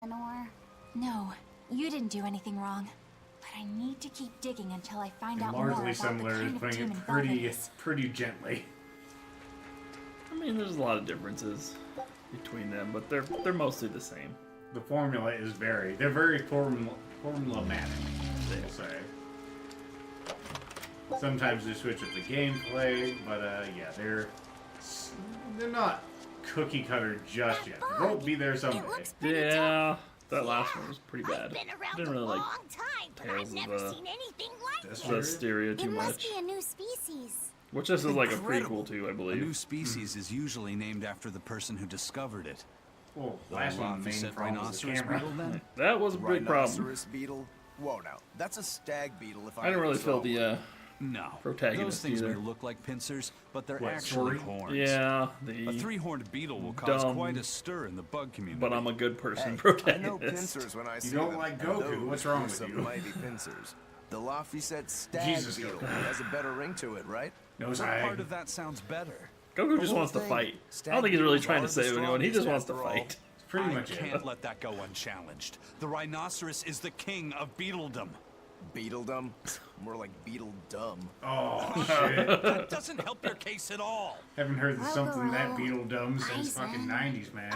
Eleanor? No, you didn't do anything wrong. But I need to keep digging until I find out more about the similar, kind of putting tomb it involved. pretty gently. I mean, there's a lot of differences between them, but they're mostly the same. The formula is they're very formulaic, we'll say. Sometimes they switch up the gameplay, but yeah, they're not cookie cutter just yet. They'll be there someday. Yeah, that last one was pretty bad. I Didn't really like time, but Tales I've never of seen anything like That's it. true. Berseria too It must much. be a new species. Which this is like a Incredible. prequel to, I A believe. new species is usually named after the person who discovered it. Well, The last one, main said problem was the rhinoceros camera. beetle then? That was a big problem. Rhinoceros beetle? Whoa, now that's a stag beetle. If I didn't really ever feel saw the one. No. protagonist Those things either. may look like pincers, but they're What, actually sorry? horns. Yeah, A the three-horned beetle will cause dumb, quite a stir in the bug community. but I'm a good person Hey, I protagonist. know pincers when I see don't them. like and Goku, those what's wrong are with some you? mighty pincers. The Laffy said stag Jesus, beetle Goku. has a better ring to it, right? Nose What eye. part of that sounds better? Goku just whole wants to thing, fight. I stag don't think he's really beetles trying are to the save anyone. He just wants strongest to after all. fight. It's pretty I much it. can't let that go unchallenged. The rhinoceros is the king of beetledom. Beetledom? More like beetle dumb. Oh, shit. That doesn't help your case at all. Haven't heard I'll something go that out. beetle dumb since Bison. fucking 90s, man.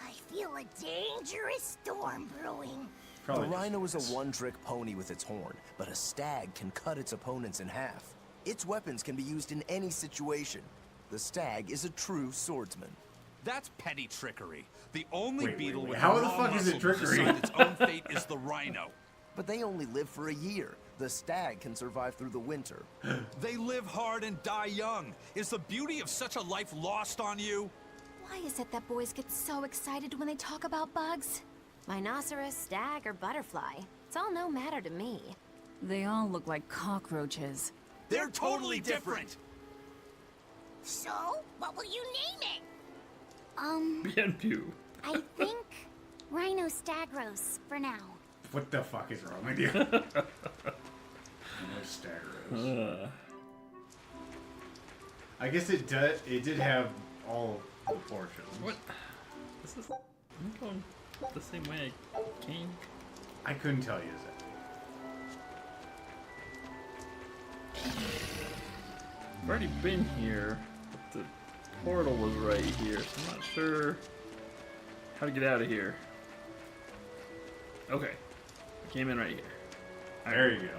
I feel a dangerous storm brewing. Probably a just rhino is this. a one-trick pony with its horn, but a stag can cut its opponents in half. Its weapons can be used in any situation. The stag is a true swordsman. That's petty trickery. The only Wait, beetle wait. with How a the raw fuck is it muscle to trickery? decide its own fate is the rhino. But they only live for a year. The stag can survive through the winter. They live hard and die young. Is the beauty of such a life lost on you? Why is it that boys get so excited when they talk about bugs? Rhinoceros, stag, or butterfly. It's all no matter to me. They all look like cockroaches. They're totally different. So, what will you name it? Bien Pew. I think Rhino-Stagros for now. What the fuck is wrong with you? No Stagros. I guess it did have all the portions. What? This is. I'm going the same way I came. I couldn't tell you that. I've already been here, but the portal was right here, so I'm not sure how to get out of here. Okay. I came in right here. There you go.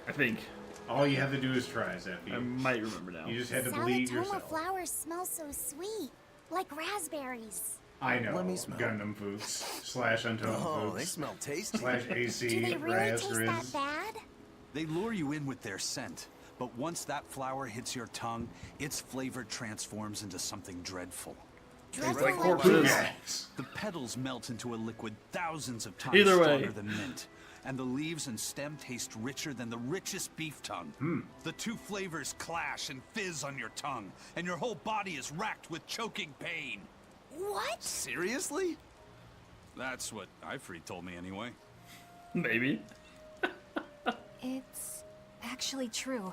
I think. All you have to do is try, Zephy. I might remember now. You just had to believe Salatoma yourself. flowers smell so sweet, like raspberries. I know. Let me smell. Gundam Foods / Untold Oh, they Foods smell tasty. / AC Do they really taste that Raspberries. bad? They lure you in with their scent, but once that flower hits your tongue, its flavor transforms into something dreadful. Tastes like Dreadful corpses. Yes. The petals melt into a liquid thousands of times Either way. stronger than mint, and the leaves and stem taste richer than the richest beef tongue. The two flavors clash and fizz on your tongue, and your whole body is racked with choking pain. What? Seriously? That's what Ifrit told me anyway. Maybe. It's actually true.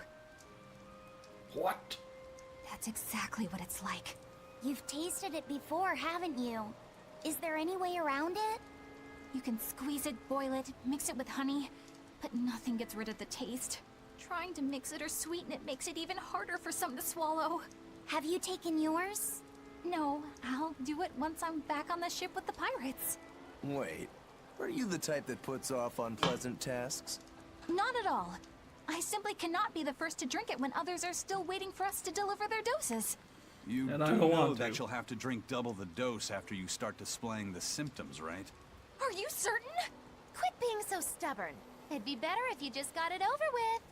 What? That's exactly what it's like. You've tasted it before, haven't you? Is there any way around it? You can squeeze it, boil it, mix it with honey, but nothing gets rid of the taste. Trying to mix it or sweeten it makes it even harder for some to swallow. Have you taken yours? No, I'll do it once I'm back on the ship with the pirates. Wait, are you the type that puts off unpleasant tasks? Not at all. I simply cannot be the first to drink it when others are still waiting for us to deliver their doses. You And I do don't know want that to. you'll have to drink double the dose after you start displaying the symptoms, right? Are you certain? Quit being so stubborn. It'd be better if you just got it over with.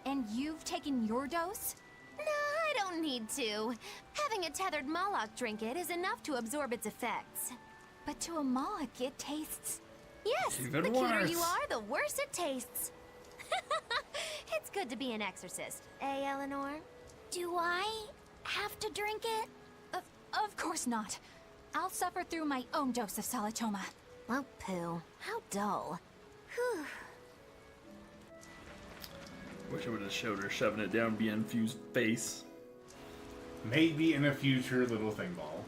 And you've taken your dose? No, I don't need to. Having a tethered Moloch drink it is enough to absorb its effects. But to a Moloch, it tastes... Yes, Even the cuter you worse. are, the worse it tastes. It's good to be an exorcist, eh, Eleanor? Do I have to drink it? Of course not. I'll suffer through my own dose of Salatoma. Oh, poo. How dull. Whew. Wish I would have showed her shoving it down Bien Few's face. Maybe in a future little thing ball.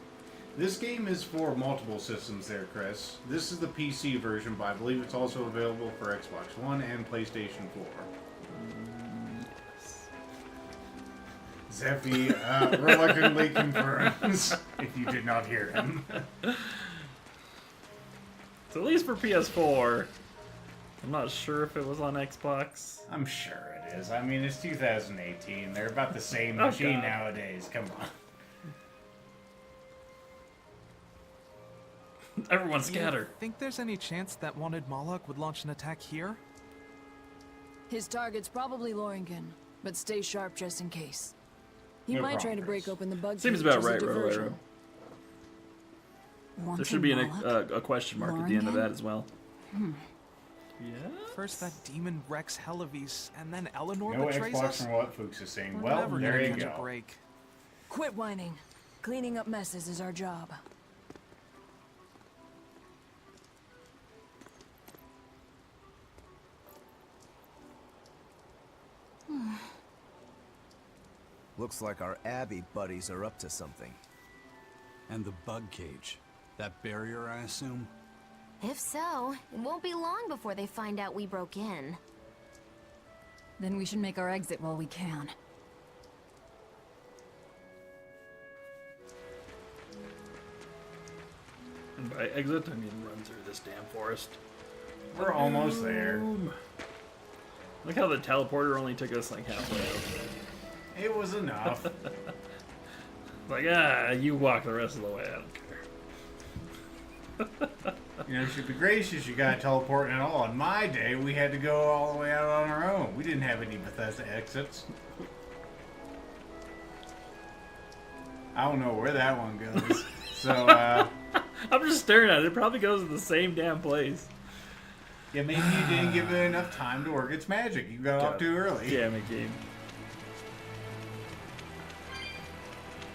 This game is for multiple systems there, Chris. This is the PC version, but I believe it's also available for Xbox One and PlayStation 4. Yes. Zephy reluctantly confirms if you did not hear him. So at least for PS4. I'm not sure if it was on Xbox. I'm sure it is. I mean, it's 2018. They're about the same Oh, machine God. nowadays. Come on. Everyone scatter. Think there's any chance that wanted Moloch would launch an attack here? His target's probably Loringen, but stay sharp just in case. He No might try to problem, break Chris. open the bug Seems cage about as a right, diversion. There Wanted should be Moloch? a question mark at the end of Loringen? that as well. Yeah. First that demon Rex Helavis, and then Eleanor No betrays Xbox us? from what Fuchs is saying. We're Well, never there gonna you catch a go. break. Quit whining. Cleaning up messes is our job. Looks like our Abbey buddies are up to something. And the bug cage. That barrier, I assume? If so, it won't be long before they find out we broke in. Then we should make our exit while we can. And by exit, I mean run through this damn forest. We're almost there. Look how the teleporter only took us like halfway out. It was enough. Like, you walk the rest of the way, I don't care. You know, should be gracious, you got teleporting at all. On my day, we had to go all the way out on our own. We didn't have any Bethesda exits. I don't know where that one goes. So, I'm just staring at it. It probably goes to the same damn place. yeah, maybe you didn't give it enough time to work its magic. You got off too early. Damn it, game.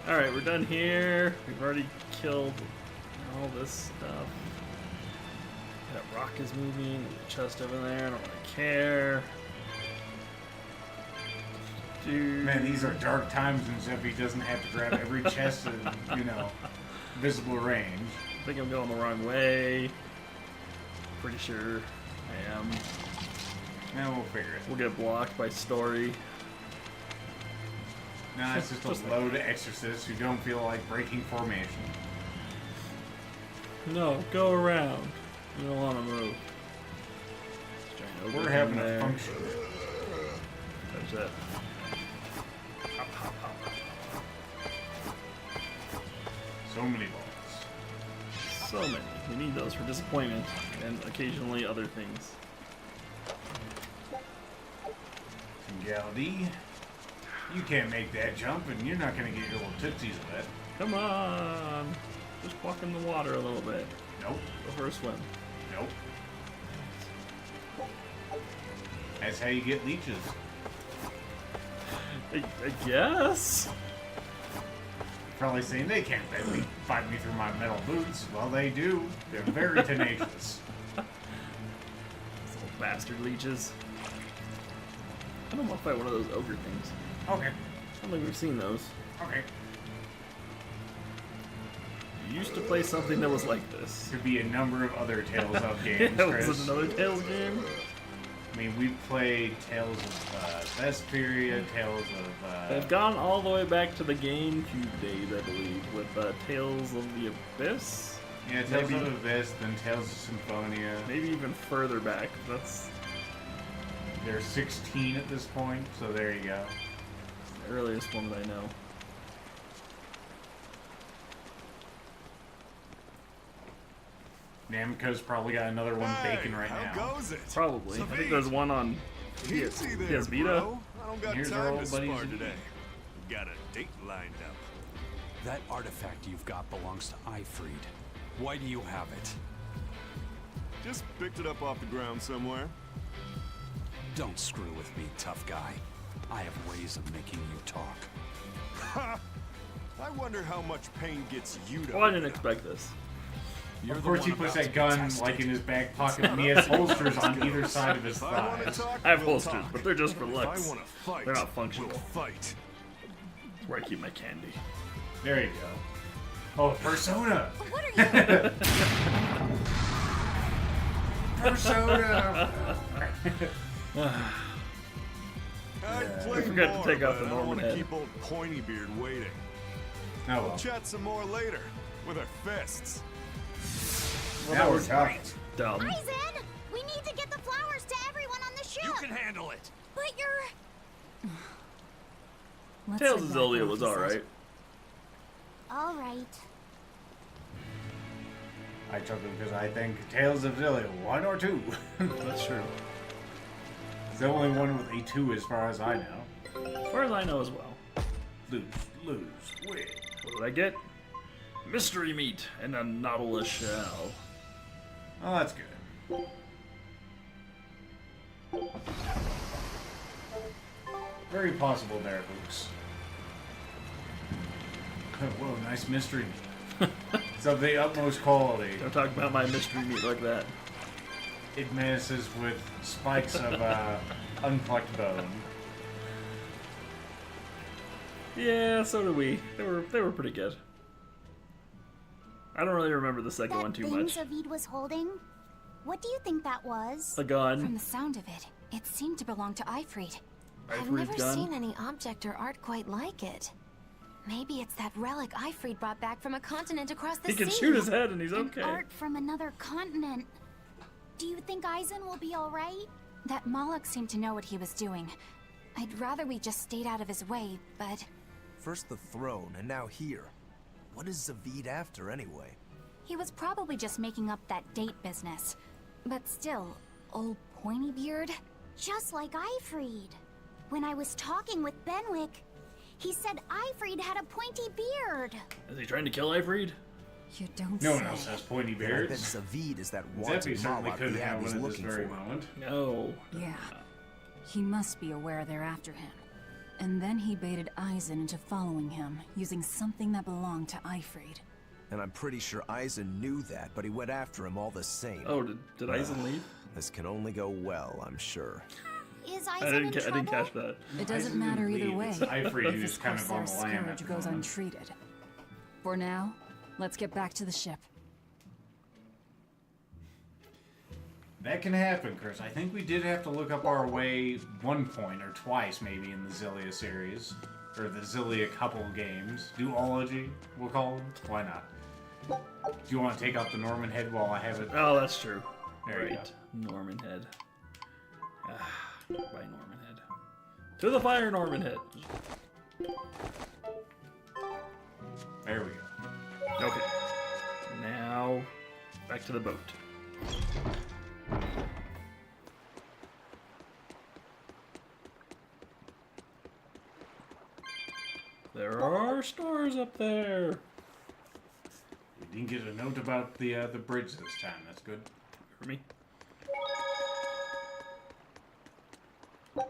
Alright, we're done here. We've already killed all this stuff. That rock is moving. The chest over there. I don't really care. Dude. Man, these are dark times when Zephy doesn't have to grab every chest in, visible range. I think I'm going the wrong way. Pretty sure I am. Now we'll figure it. We'll get blocked by Story. No, it's just a load of exorcists who don't feel like breaking formation. No, go around. You don't want to move. Just trying to We're open having there. a function. There's that. So many balls. So many. We need those for disappointment and occasionally other things. Galdi, you can't make that jump, and you're not going to get your little tootsies wet. Come on! Just walk in the water a little bit. Nope. Go for a swim. Nope. That's how you get leeches. I guess. Probably saying they can't fight me through my metal boots. Well, they do. They're very tenacious. Those little bastard leeches. I don't want to fight one of those ogre things. Okay. I don't think we've seen those. Okay. We used to play something that was like this. Could be a number of other Tales of games, Was Chris. it another Tales game? I mean, we've played Tales of Vesperia, Tales of... They've gone all the way back to the GameCube days, I believe, with Tales of the Abyss. Yeah, Tales maybe- of Abyss, then Tales of Symphonia. Maybe even further back. That's They're 16 at this point, so there you go. the earliest one that I know. Namco's probably got another one baking right now. How goes it? Probably. I think there's one on Easy there, PS Vita. bro. I don't got Here's our time old to buddies spar again. today. Got a date lined up. That artifact you've got belongs to Ifried. Why do you have it? Just picked it up off the ground somewhere. Don't screw with me, tough guy. I have ways of making you talk. Ha! I wonder how much pain gets you to Well, I didn't expect this. You're Of the course, he one puts about that to gon be like in tested. his back pocket, and he has holsters on either side of his If I want to thighs. talk, I have we'll holsters, talk. but they're just for If looks. I want to fight, They're not functional. we'll fight. That's where I keep my candy. There you go. Oh, Persona! What are you? Persona! I'd play forgot to more, take off but the I don't Norman want to head. keep old Pointy Beard waiting. Oh We'll well. chat some more later with our fists. That was tough. Dumb. Aizen, we need to get the flowers to everyone on the ship. You can handle it. But you're... Let's Tales head of back, Zillia like was you said. alright. All right. I took them because I think Tales of Zillia 1 or 2. That's true. It's the only one with a 2 as far as I know. As far as I know as well. Lose, win. What did I get? Mystery meat and a Nautilus shell. Oh, that's good. Very possible there, folks. Whoa, nice mystery meat. It's of the utmost quality. Don't talk about my mystery meat like that. It menaces with spikes of unplucked bone. Yeah, so do we. They were pretty good. I don't really remember the second one too That thing much. Zavid was holding? What do you think that was? A gun. From the sound of it, it seemed to belong to Ifrid. I've Ifrid's never gun. seen any object or art quite like it. Maybe it's that relic Ifrid brought back from a continent across the He sea. can shoot his head and he's An okay. art from another continent. Do you think Aizen will be all right? That Moloch seemed to know what he was doing. I'd rather we just stayed out of his way, but First the throne, and now here. What is Zavid after, anyway? he was probably just making up that date business. But still, old pointy beard? Just like Ifrid. When I was talking with Benwick, he said Ifrid had a pointy beard. Is he trying to kill Ifrid? You don't No say. one else has pointy Then I bet beards. Zavid is that Zephy wanted certainly Moloch couldn't the have Abbey's one at this looking very for. moment. No. Yeah. He must be aware they're after him. And then he baited Aizen into following him, using something that belonged to Ifrid. And I'm pretty sure Aizen knew that, but he went after him all the same. Oh, did Aizen leave? This can only go well, I'm sure. Is Aizen I in trouble? didn't catch that. It doesn't Aizen matter didn't either leave. way. It's Ifrid if who's his kind of on the Corsair lam at scourge the goes moment. untreated. For now, let's get back to the ship. That can happen, Chris. I think we did have to look up our way one point or twice, maybe, in the Zillia series. Or the Zillia couple games. Duology, we'll call them. Why not? Do you want to take out the Norman head while I have it? Oh, that's true. There you Right. Norman head. By Norman head. To the fire, Norman head. There we go. Okay. Now, back to the boat. There are stars up there. We didn't get a note about the bridge this time. That's good. For me. More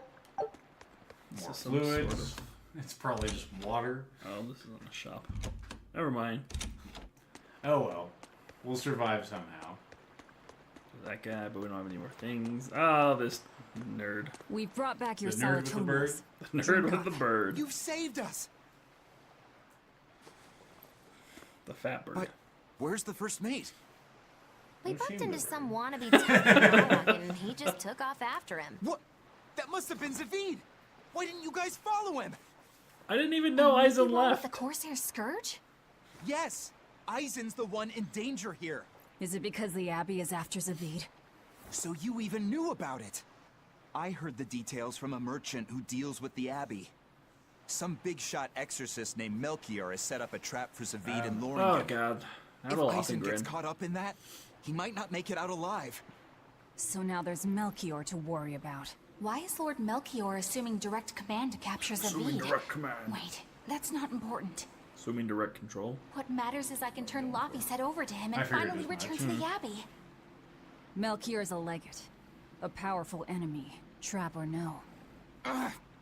This is some fluids. sort of- It's probably just water. Oh, this is on the shop. Never mind. Oh well. We'll survive somehow. That guy, but we don't have any more things. Oh, this nerd. We've brought back your The nerd with the bird? Salatomas. The nerd with the bird. You've saved us. The fat bird. But where's the first mate? We Who's bumped she into with? some wannabe Moloch and he just took off after him. What? That must have been Zavid. Why didn't you guys follow him? I didn't even know Aizen The one with left. the Corsair scourge? Yes, Aizen's the one in danger here. Is it because the Abbey is after Zavid? So you even knew about it. I heard the details from a merchant who deals with the Abbey. Some big shot exorcist named Melchior has set up a trap for Zavid and Oh Loringen. god. If That'll Aizen often gets grin. caught up in that, he might not make it out alive. So now there's Melchior to worry about. Why is Lord Melchior assuming direct command to capture Zavid? Assuming direct command. Wait, that's not important. Assuming direct control. What matters is I can turn Laffy's head over to him I and figured finally as return much. to the Abbey. Melchior's a legate. A powerful enemy, trap or no.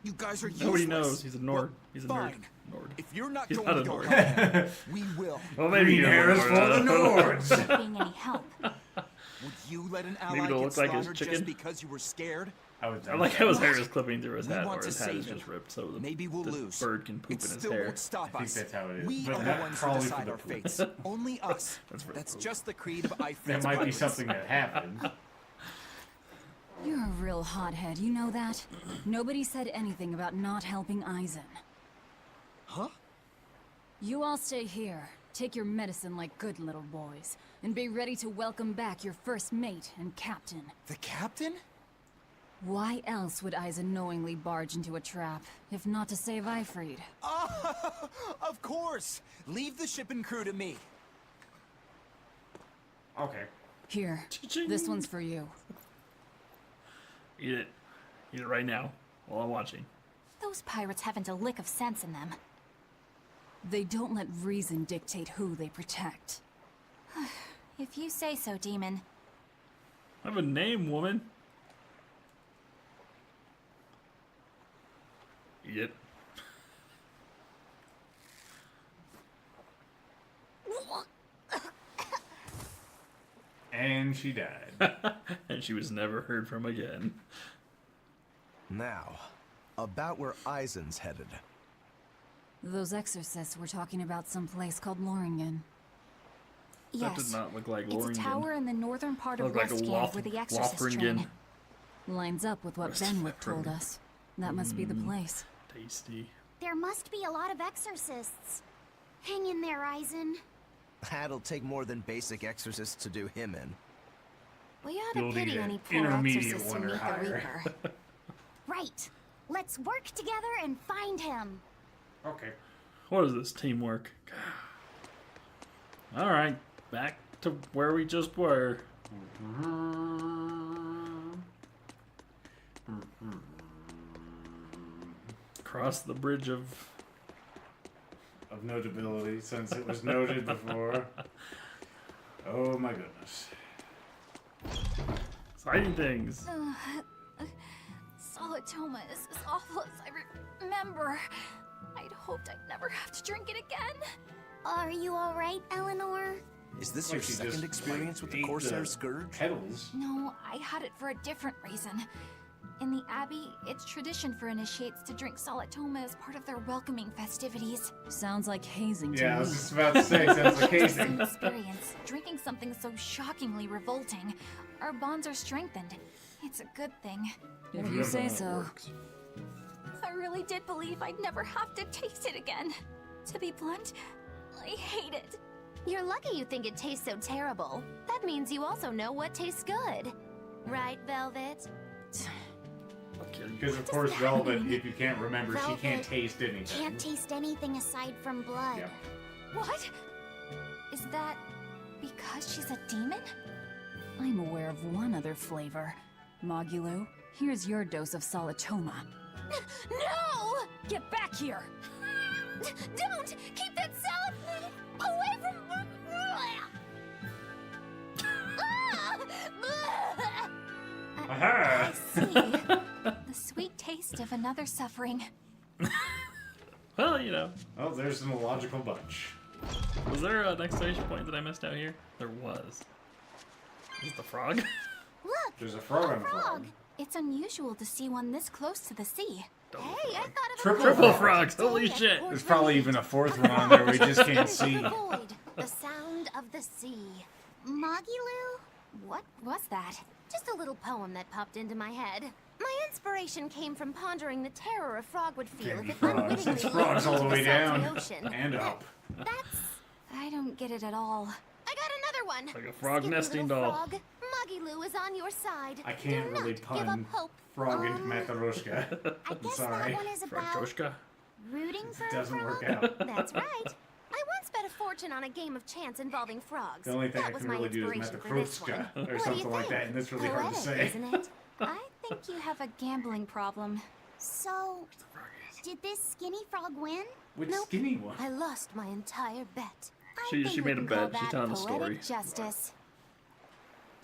You guys are useless. Nobody knows. He's a Nord. Well, He's a fine. Nord. If you're not He's going not to a go Nord. help him, we will. Well, maybe Green you hairs for the Nords. Not being any help. Would you let an Maybe ally it'll get look like his slaughtered chicken. just because you were scared? I would think I like so. how his hair is clipping through his We hat, want or to his hat is save him. just ripped, so Maybe we'll the lose. bird can poop It in his still hair. won't stop I think us. that's how it is. We But are the not ones who probably for decide the our poop. fates. Only us. That's for the That's poop. just the creed of That Ifrit's might be pirates. something that happened. You're a real hothead, you know that? Nobody said anything about not helping Eisen. Huh? You all stay here, take your medicine like good little boys, and be ready to welcome back your first mate and captain. The captain? Why else would Eisen knowingly barge into a trap, if not to save Ifrit? Oh, of course! Leave the ship and crew to me. Okay. Here, this one's for you. Eat it. Eat it right now, while I'm watching. Those pirates haven't a lick of sense in them. They don't let reason dictate who they protect. If you say so, Demon. I have a name, woman. Eat it. And she died. And she was never heard from again. Now, about where Eisen's headed. Those exorcists were talking about some place called Loringen. That Yes. did not look like It's Loringen. a tower in the northern part of Looked like a Westgate where the exorcists Lothringen. train. Lines up with what Benwick told us. That must be the place. Tasty. There must be a lot of exorcists. Hang in there, Eisen. That'll take more than basic exorcists to do him in. We ought to Building pity an any poor intermediate exorcists who one or meet the higher. Reaper. Right. Let's work together and find him. Okay. What is this teamwork? Alright, back to where we just were. Cross the bridge of... Of notability, since it was noted before. Oh my goodness. Exciting things. Solitoma is as awful as I remember. I'd hoped I'd never have to drink it again. Are you alright, Eleanor? Is this Like your she second just, experience like, with the ate Corsair the Scourge? Petals. No, I had it for a different reason. In the Abbey, it's tradition for initiates to drink Solitoma as part of their welcoming festivities. Sounds like hazing to Yeah, I me. was just about to say, sounds like Same hazing. experience, drinking something so shockingly revolting. Our bonds are strengthened. It's a good thing. If you say so. I really did believe I'd never have to taste it again. To be blunt, I hate it. You're lucky you think it tastes so terrible. That means you also know what tastes good. Right, Velvet? Because of course, Velvet, if you can't remember, she can't Velvet taste anything. Can't taste anything aside from blood. Yep. What? Is that because she's a demon? I'm aware of one other flavor. Mogulu, here's your dose of Solitoma. No! Get back here! Don't! Keep that salad away from... Aha! I see. The sweet taste of another suffering. Well, you know. Oh, there's an illogical bunch. Was there an exclamation point that I missed out here? There was. Is it the frog? Look! There's a frog on the frog. It's unusual to see one this close to the sea. Hey, I thought of Triple frogs! Holy shit! There's probably even a fourth one on there we just can't see. The void, the sound of the sea. Magilu? What was that? Just a little poem that popped into my head. My inspiration came from pondering the terror a frog would feel Can't if be it frogs. unwittingly It's frogs all the leaped way into down the ocean. and up. That's... I don't get it at all. I got another one. Like a frog Skippy nesting little doll. Frog, Magilou is on your side. I can't Do really not give up pun hope. frog into Matryoshka. I guess Sorry. that one is about Frogtoshka? rooting for It a doesn't frog. work out. That's right. I once bet a fortune on a game of chance involving frogs. The only thing that I was can my really do is inspiration for this one. Matryoshka or What do you something like that, think? and it's really hard to Poetic, say. isn't it? I think you have a gambling problem. So, did this skinny frog win? Which Nope. skinny one? I lost my entire bet. I She think we made a can call bet. She's that telling a story. poetic justice.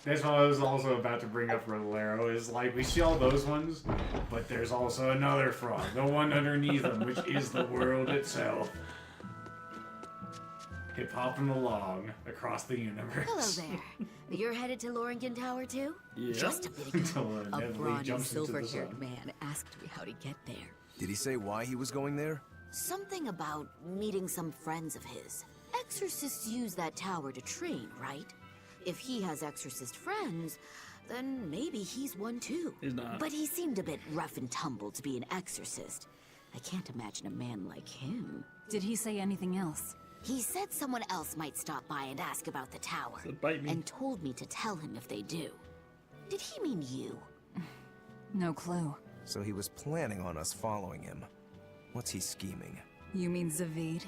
That's what I was also about to bring up, Rodolero, is like, we see all those ones, but there's also another frog, the one underneath them, which is the world itself. Hip-hopping along across the universe. Hello there. You're headed to Loringen Tower too? Yeah. Just a bit Until ago, it a inevitably brawny, jumps into the silver-haired sun. man asked me how to get there. Did he say why he was going there? Something about meeting some friends of his. Exorcists use that tower to train, right? If he has exorcist friends, then maybe he's one too. He's not. But he seemed a bit rough and tumble to be an exorcist. I can't imagine a man like him. Did he say anything else? He said someone else might stop by and ask about the tower. Said bite me. And told me to tell him if they do. Did he mean you? No clue. So he was planning on us following him. What's he scheming? You mean Zavid?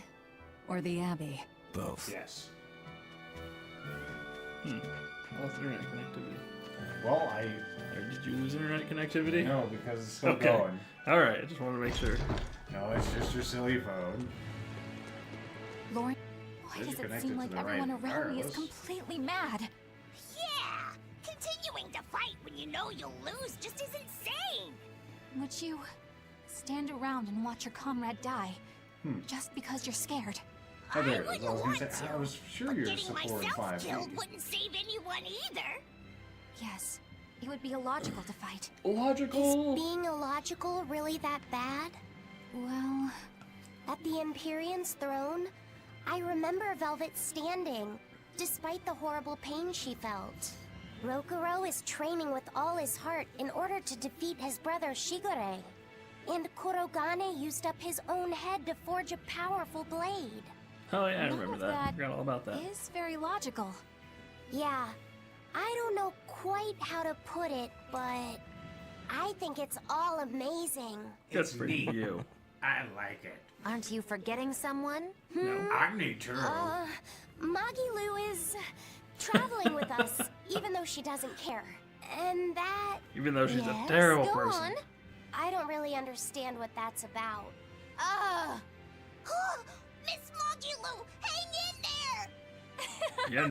Or the Abbey? Both. Yes. Lost internet connectivity. Well, I... Or did you lose internet connectivity? No, because it's still Okay. going. Alright, I just wanted to make sure. No, it's just your silly phone. Lauren, why Those does are it connected seem to like the everyone right around me is wireless. completely mad? Yeah! Continuing to fight when you know you'll lose just isn't sane! Would you stand around and watch your comrade die just because you're scared? Oh, there I it is. wouldn't I was want gonna say, to, I was sure but you were getting supporting myself 5 killed feet. wouldn't save anyone either. Yes, it would be illogical to fight. Logical! Being illogical really that bad? Well, At the Empyrean's throne, I remember Velvet standing, despite the horrible pain she felt. Rokuro is training with all his heart in order to defeat his brother Shigure. And Kurogane used up his own head to forge a powerful blade. Oh yeah, I none remember of that. I that forgot all about that. is very logical. Yeah, I don't know quite how to put it, but I think it's all amazing. Good It's for neat. you. I like it. Aren't you forgetting someone? No. I need to. Magilu is traveling with us, even though she doesn't care. And that... Even though she's Yes, a terrible go person. on. I don't really understand what that's about. Miss Magilu, hang in there! Yeah,